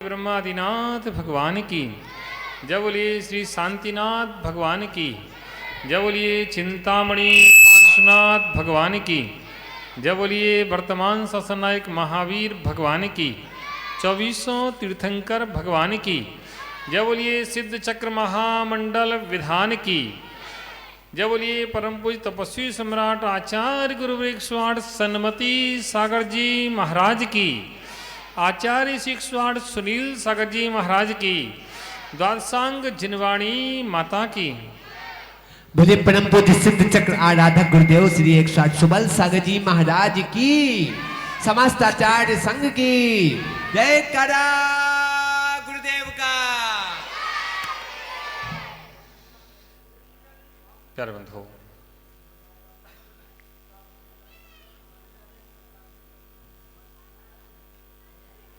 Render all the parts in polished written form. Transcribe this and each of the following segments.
ब्रह्मादिनाथ भगवान की जय बोलिए। श्री शांतिनाथ भगवान की जय बोलिए। चिंतामणि पार्श्वनाथ भगवान की जय बोलिए। वर्तमान शासनायक महावीर भगवान की 2400 तीर्थंकर भगवान की जय बोलिए। सिद्ध चक्र महामंडल विधान की जय बोलिए। परम पूज्य तपस्वी सम्राट आचार्य गुरु वृक्षवाण सन्मति सागर जी महाराज की, आचार्य शिक्षवाण सुनील सागर जी महाराज की, द्वादशांग जिनवाणी माता की। मुझे परम पूज्य सिद्ध चक्र आराधक गुरुदेव श्री 108 सुबल सागर जी महाराज की, समस्त आचार्य संघ की जय करा गुरुदेव का। प्यारे बंधुओं,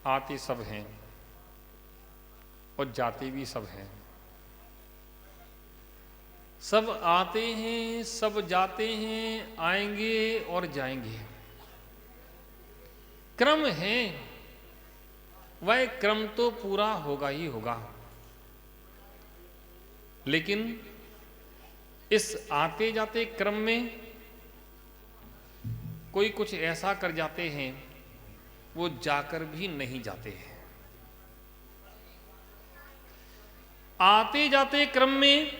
आते सब हैं और जाते भी सब हैं। सब आते हैं, सब जाते हैं, आएंगे और जाएंगे। क्रम है, वह क्रम तो पूरा होगा ही होगा। लेकिन इस आते जाते क्रम में कोई कुछ ऐसा कर जाते हैं वो जाकर भी नहीं जाते हैं। आते जाते क्रम में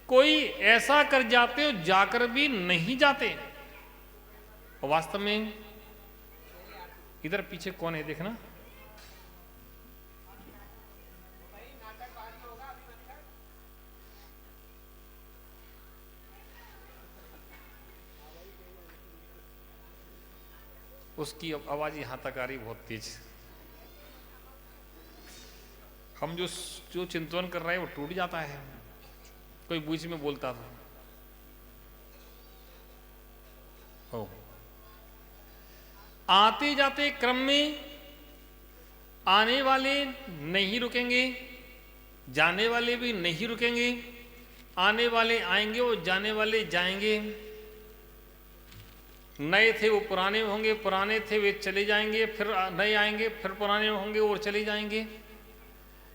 कोई ऐसा कर जाते हो जाकर भी नहीं जाते। और वास्तव में इधर पीछे कौन है देखना। उसकी आवाज यहां तक आ रही बहुत तेज। हम जो चिंतन कर रहे हैं वो टूट जाता है। कोई बीच में बोलता था हो। आते जाते क्रम में आने वाले नहीं रुकेंगे, जाने वाले भी नहीं रुकेंगे। आने वाले आएंगे और जाने वाले जाएंगे। नए थे वो पुराने होंगे, पुराने थे वे चले जाएंगे, फिर नए आएंगे, फिर पुराने होंगे और चले जाएंगे।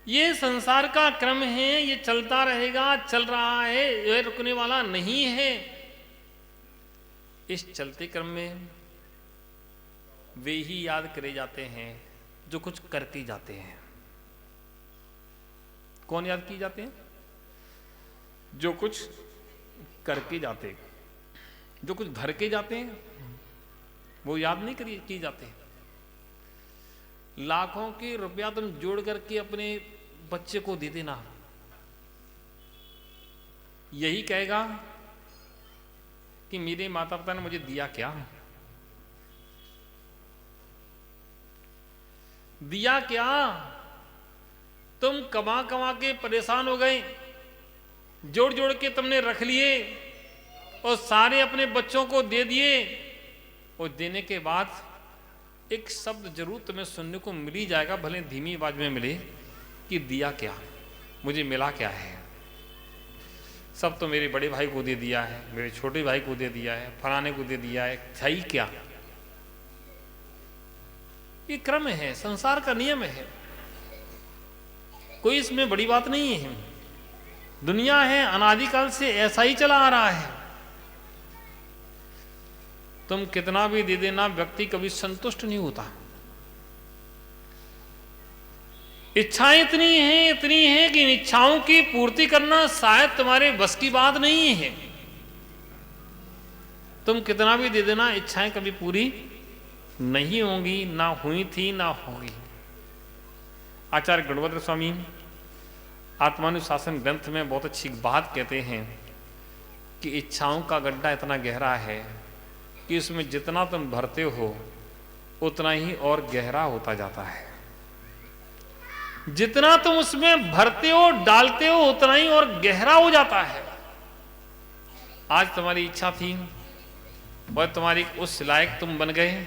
ये संसार का क्रम है, ये चलता रहेगा, चल रहा है, यह रुकने वाला नहीं है। इस चलते क्रम में वे ही याद करे जाते हैं जो कुछ करके जाते हैं। कौन याद किए जाते हैं? जो कुछ करके जाते हैं, जो कुछ धर के जाते हैं वो याद नहीं किए जाते। लाखों के रुपया तुम जोड़ करके अपने बच्चे को दे देना, यही कहेगा कि मेरे माता पिता ने मुझे दिया क्या, दिया क्या। तुम कमा कमा के परेशान हो गए, जोड़ जोड़ के तुमने रख लिए और सारे अपने बच्चों को दे दिए। और देने के बाद एक शब्द जरूर तुम्हें सुनने को मिल ही जाएगा, भले धीमी आवाज में मिले, कि दिया क्या, मुझे मिला क्या है। सब तो मेरे बड़े भाई को दे दिया है, मेरे छोटे भाई को दे दिया है, फलाने को दे दिया है, था ही क्या। ये क्रम है, संसार का नियम है, कोई इसमें बड़ी बात नहीं है। दुनिया है, अनादिकाल से ऐसा ही चला आ रहा है। तुम कितना भी दे देना, व्यक्ति कभी संतुष्ट नहीं होता। इच्छाएं इतनी है कि इन इच्छाओं की पूर्ति करना शायद तुम्हारे बस की बात नहीं है। तुम कितना भी दे देना, इच्छाएं कभी पूरी नहीं होंगी, ना हुई थी ना होगी। आचार्य गणवत्र स्वामी आत्मानुशासन ग्रंथ में बहुत अच्छी बात कहते हैं कि इच्छाओं का गड्ढा इतना गहरा है कि उसमें जितना तुम भरते हो उतना ही और गहरा होता जाता है। जितना तुम उसमें भरते हो, डालते हो, उतना ही और गहरा हो जाता है। आज तुम्हारी इच्छा थी और तुम्हारी उस लायक तुम बन गए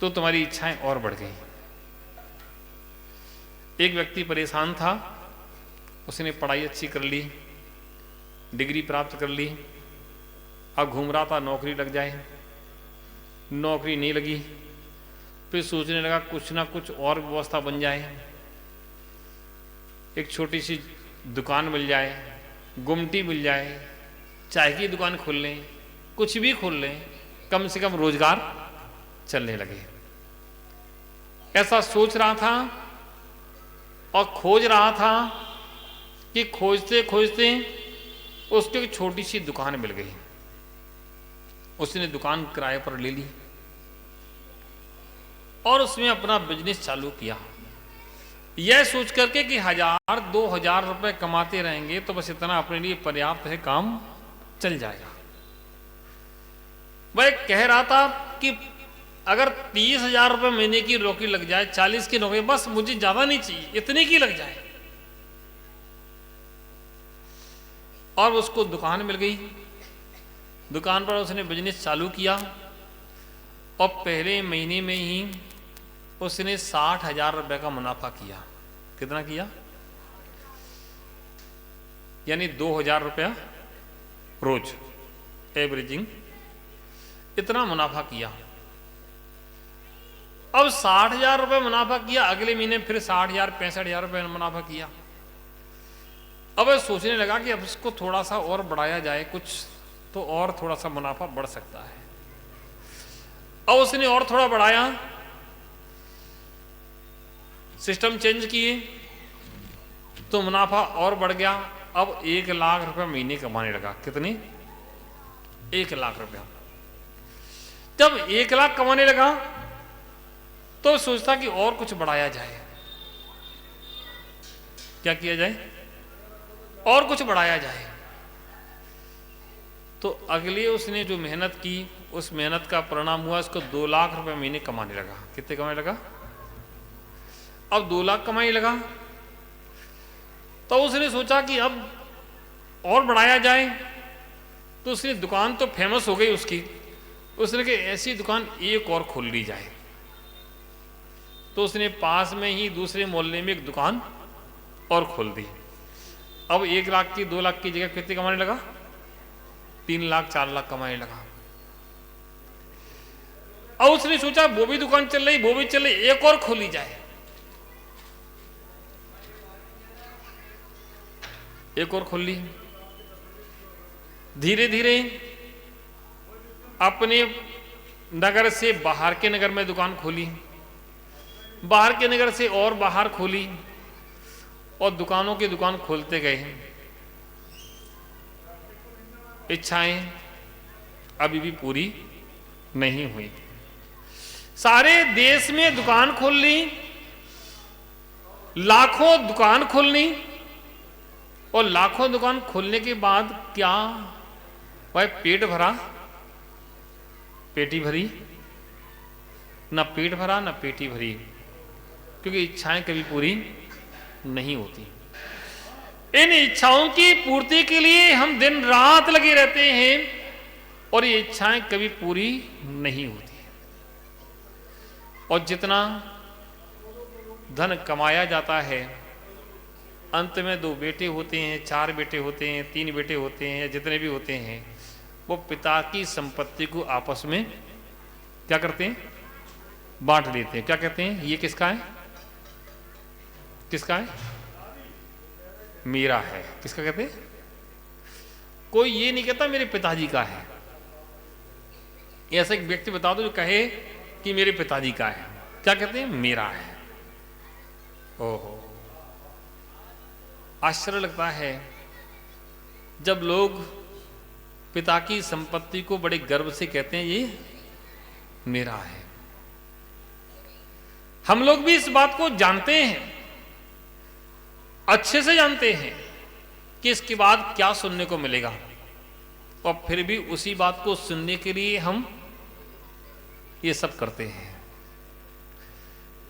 तो तुम्हारी इच्छाएं और बढ़ गई। एक व्यक्ति परेशान था, उसने पढ़ाई अच्छी कर ली, डिग्री प्राप्त कर ली, अब घूम रहा था नौकरी लग जाए, नौकरी नहीं लगी। फिर सोचने लगा कुछ ना कुछ और व्यवस्था बन जाए, एक छोटी सी दुकान मिल जाए, गुमटी मिल जाए, चाय की दुकान खोल लें, कुछ भी खोल लें, कम से कम रोजगार चलने लगे। ऐसा सोच रहा था और खोज रहा था कि खोजते खोजते उसको एक छोटी सी दुकान मिल गई। उसने दुकान किराए पर ले ली और उसमें अपना बिजनेस चालू किया, यह सोच करके कि 1000-2000 रुपए कमाते रहेंगे तो बस इतना अपने लिए पर्याप्त है, काम चल जाएगा। वह कह रहा था कि अगर 30,000 रुपए महीने की नौकरी लग जाए, 40 की नौकरी, बस मुझे ज्यादा नहीं चाहिए, इतने की लग जाए। और उसको दुकान मिल गई। दुकान पर उसने बिजनेस चालू किया और पहले महीने में ही उसने 60,000 रुपए का मुनाफा किया। कितना किया? यानी 2,000 रुपया रोज एवरेजिंग, इतना मुनाफा किया। अब 60,000 रुपए मुनाफा किया, अगले महीने फिर 60,000, 65,000 रुपए मुनाफा किया। अब वह सोचने लगा कि अब इसको थोड़ा सा और बढ़ाया जाए, कुछ तो और थोड़ा सा मुनाफा बढ़ सकता है। अब उसने और थोड़ा बढ़ाया, सिस्टम चेंज किए तो मुनाफा और बढ़ गया। अब 1 लाख रुपए महीने कमाने लगा। कितने? 1 लाख रुपया। जब 1 लाख कमाने लगा तो सोचता कि और कुछ बढ़ाया जाए। क्या किया जाए? और कुछ बढ़ाया जाए। तो अगले उसने जो मेहनत की, उस मेहनत का परिणाम हुआ, इसको 2 लाख रुपए महीने कमाने लगा। कितने कमाने लगा? अब 2 लाख कमाने लगा। तो उसने सोचा कि अब और बढ़ाया जाए। तो उसने दुकान तो फेमस हो गई उसकी, उसने कहा ऐसी दुकान एक और खोल ली जाए। तो उसने पास में ही दूसरे मोहल्ले में एक दुकान और खोल दी। अब 1 लाख की 2 लाख की जगह कितने कमाने लगा? 3 लाख 4 लाख कमाने लगा। अब उसने सोचा वो भी दुकान चल रही, वो भी चल रही, एक और खोली जाए। एक और खोल ली। धीरे धीरे अपने नगर से बाहर के नगर में दुकान खोली, बाहर के नगर से और बाहर खोली, और दुकानों की दुकान खोलते गए। इच्छाएं अभी भी पूरी नहीं हुई। सारे देश में दुकान खोल ली, लाखों दुकान खोलनी, और लाखों दुकान खोलने के बाद क्या भाई पेट भरा? पेटी भरी? ना पेट भरा ना पेटी भरी, क्योंकि इच्छाएं कभी पूरी नहीं होती। इन इच्छाओं की पूर्ति के लिए हम दिन रात लगे रहते हैं और ये इच्छाएं कभी पूरी नहीं होती। और जितना धन कमाया जाता है, अंत में 2 बेटे होते हैं, 4 बेटे होते हैं, 3 बेटे होते हैं, या जितने भी होते हैं, वो पिता की संपत्ति को आपस में क्या करते हैं? बांट देते हैं। क्या कहते हैं? ये किसका है? किसका है? मेरा है। किसका कहते हैं? कोई ये नहीं कहता मेरे पिताजी का है। ऐसा एक व्यक्ति बता दो जो कहे कि मेरे पिताजी का है। क्या कहते हैं? मेरा है। ओहो, आश्चर्य लगता है जब लोग पिता की संपत्ति को बड़े गर्व से कहते हैं ये मेरा है। हम लोग भी इस बात को जानते हैं, अच्छे से जानते हैं कि इसके बाद क्या सुनने को मिलेगा, और फिर भी उसी बात को सुनने के लिए हम ये सब करते हैं।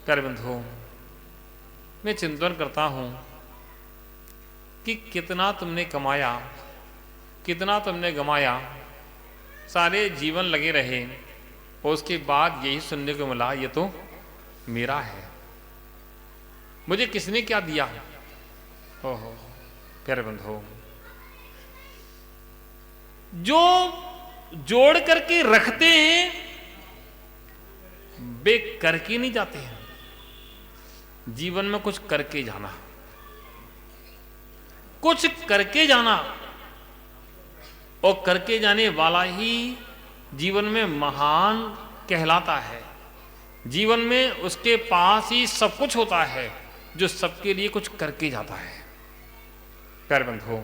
प्यारे बंधुओं, मैं चिंतन करता हूं कि कितना तुमने कमाया, कितना तुमने गमाया, सारे जीवन लगे रहे और उसके बाद यही सुनने को मिला ये तो मेरा है। मुझे किसने क्या दिया? ओहो प्यारे बंधुओं, जो जोड़ करके रखते हैं वे करके नहीं जाते हैं। जीवन में कुछ करके जाना, कुछ करके जाना, और करके जाने वाला ही जीवन में महान कहलाता है। जीवन में उसके पास ही सब कुछ होता है जो सबके लिए कुछ करके जाता है। प्यारे बंधुओं,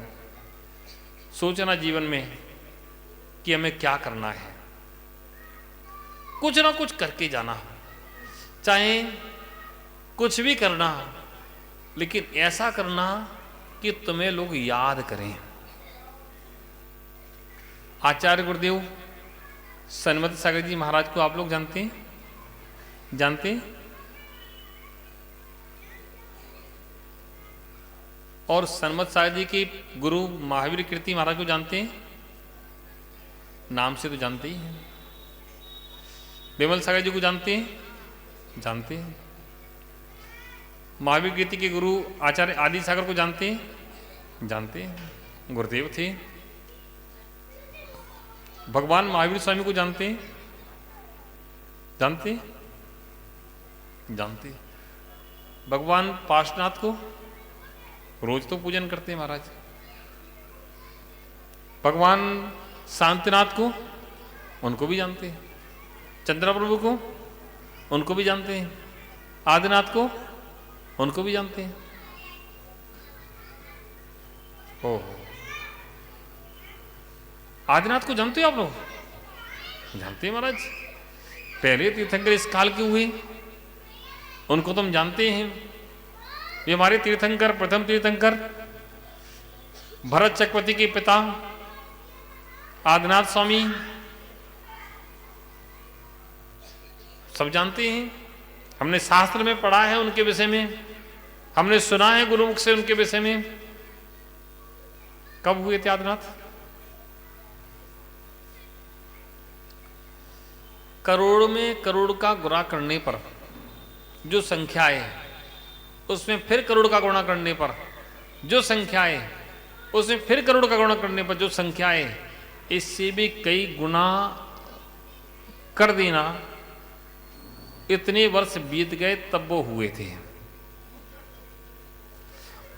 सोचना जीवन में कि हमें क्या करना है, कुछ ना कुछ करके जाना, चाहे कुछ भी करना, लेकिन ऐसा करना कि तुम्हें लोग याद करें। आचार्य गुरुदेव सन्मत सागर जी महाराज को आप लोग जानते हैं? जानते हैं? और सन्मत सागर जी के गुरु महावीर कीर्ति महाराज को जानते हैं? नाम से तो जानते ही हैं। विमल सागर जी को जानते हैं? जानते हैं। महावीर कीर्ति के गुरु आचार्य आदि सागर को जानते हैं? जानते हैं, गुरुदेव थे। भगवान महावीर स्वामी को जानते हैं? जानते हैं? जानते। भगवान पार्श्वनाथ को रोज तो पूजन करते हैं महाराज। भगवान शांतिनाथ को, उनको भी जानते हैं। चंद्र प्रभु को, उनको भी जानते हैं। आदिनाथ को, उनको भी जानते हैं। ओह, आदिनाथ को जानते हो आप लोग? जानते हैं महाराज। पहले तीर्थंकर इस काल के हुए, उनको तुम जानते हैं। ये हमारे तीर्थंकर, प्रथम तीर्थंकर भरत चक्रवर्ती के पिता आदिनाथ स्वामी, सब जानते हैं। हमने शास्त्र में पढ़ा है उनके विषय में, हमने सुना है गुरुमुख से उनके विषय में। कब हुए थे आदिनाथ? करोड़ में करोड़ का गुणा करने पर जो संख्या है, उसमें फिर करोड़ का गुणा करने पर जो संख्या है, उसमें फिर करोड़ का गुणा करने पर जो संख्या है, इससे भी कई गुना कर देना। इतने वर्ष बीत गए तब वो हुए थे,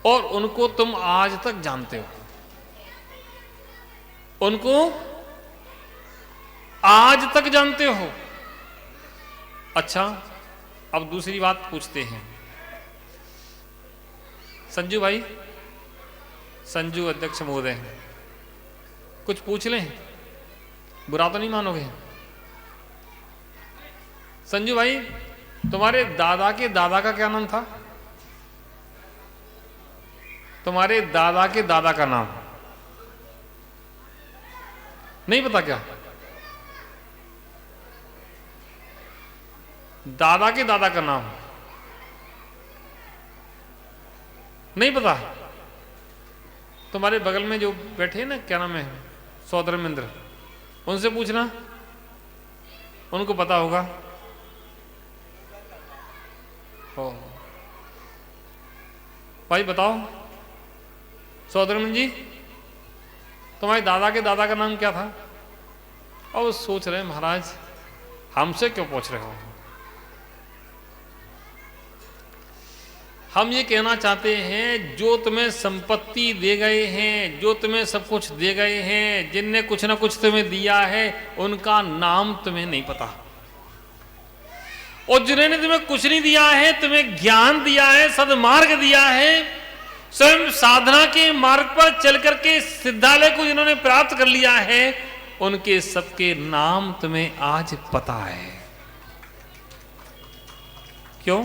और उनको तुम आज तक जानते हो। उनको आज तक जानते हो। अच्छा, अब दूसरी बात पूछते हैं। संजू भाई, संजू अध्यक्ष महोदय, कुछ पूछ लें? बुरा तो नहीं मानोगे? संजू भाई, तुम्हारे दादा के दादा का क्या नाम था? तुम्हारे दादा के दादा का नाम नहीं पता क्या? दादा के दादा का नाम नहीं पता? तुम्हारे बगल में जो बैठे हैं ना, क्या नाम है, सौदरमिंद्र, उनसे पूछना, उनको पता होगा। ओ भाई बताओ सौदरमिंद्र जी, तुम्हारे दादा के दादा का नाम क्या था? और वो सोच रहे हैं, महाराज हमसे क्यों पूछ रहे हो? हम ये कहना चाहते हैं, जो तुम्हें संपत्ति दे गए हैं, जो तुम्हें सब कुछ दे गए हैं, जिनने कुछ ना कुछ तुम्हें दिया है, उनका नाम तुम्हें नहीं पता। और जिन्होंने तुम्हें कुछ नहीं दिया है, तुम्हें ज्ञान दिया है, सद्मार्ग दिया है, स्वयं साधना के मार्ग पर चल करके सिद्धालय को जिन्होंने प्राप्त कर लिया है, उनके सबके नाम तुम्हें आज पता है। क्यों?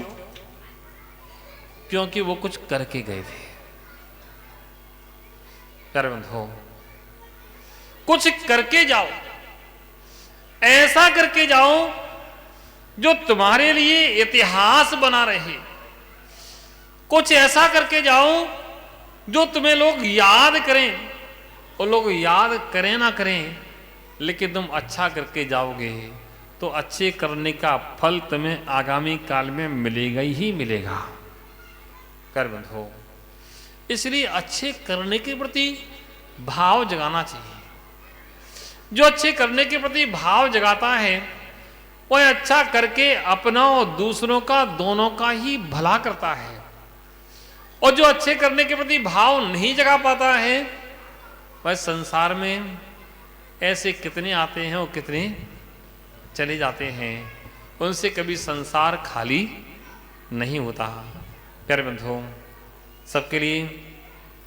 क्योंकि वो कुछ करके गए थे। प्यारे बंधुओं, कुछ करके जाओ, ऐसा करके जाओ जो तुम्हारे लिए इतिहास बना रहे। कुछ ऐसा करके जाओ जो तुम्हें लोग याद करें, और लोग याद करें ना करें, लेकिन तुम अच्छा करके जाओगे तो अच्छे करने का फल तुम्हें आगामी काल में मिलेगा ही मिलेगा। कर बंधो, इसलिए अच्छे करने के प्रति भाव जगाना चाहिए। जो अच्छे करने के प्रति भाव जगाता है, वह अच्छा करके अपना और दूसरों का, दोनों का ही भला करता है। और जो अच्छे करने के प्रति भाव नहीं जगा पाता है, वह संसार में ऐसे कितने आते हैं और कितने चले जाते हैं, उनसे कभी संसार खाली नहीं होता। प्यारे बंधुओं, सबके लिए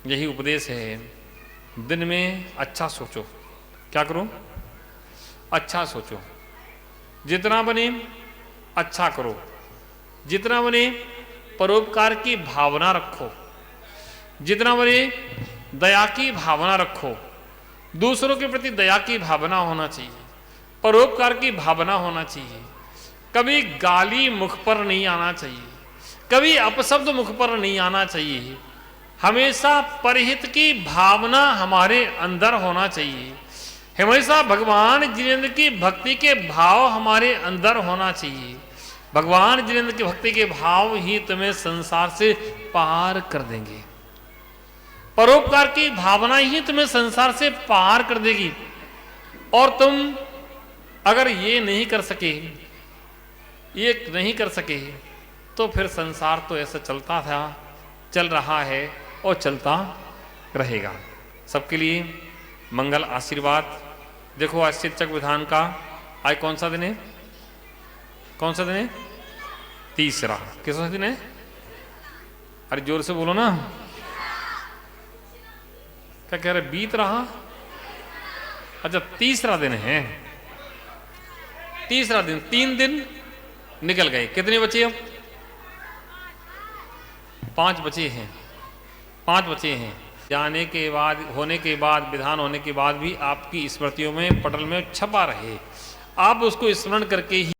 यही उपदेश है, दिन में अच्छा सोचो। क्या करो? अच्छा सोचो। जितना बने अच्छा करो, जितना बने परोपकार की भावना रखो, जितना बने दया की भावना रखो। दूसरों के प्रति दया की भावना होना चाहिए, परोपकार की भावना होना चाहिए। कभी गाली मुख पर नहीं आना चाहिए, कभी अपशब्द मुख पर नहीं आना चाहिए। हमेशा परहित की भावना हमारे अंदर होना चाहिए। हमेशा भगवान जिनेंद्र की भक्ति के भाव हमारे अंदर होना चाहिए। भगवान जिनेंद्र की भक्ति के भाव ही तुम्हें संसार से पार कर देंगे। परोपकार की भावना ही तुम्हें संसार से पार कर देगी। और तुम अगर ये नहीं कर सके, ये नहीं कर सके, तो फिर संसार तो ऐसा चलता था, चल रहा है और चलता रहेगा। सबके लिए मंगल आशीर्वाद। देखो आज शिक्षक विधान का आज कौन सा दिन है? कौन सा दिन है? तीसरा। किस दिन है? अरे जोर से बोलो ना। क्या कह रहे? बीत रहा। अच्छा, तीसरा दिन है। तीसरा दिन, 3 दिन निकल गए। कितने बचे अब? 5 बचे हैं। 5 बचे हैं। जाने के बाद, होने के बाद, विधान होने के बाद भी आपकी स्मृतियों में, पटल में छपा रहे। आप उसको स्मरण करके ही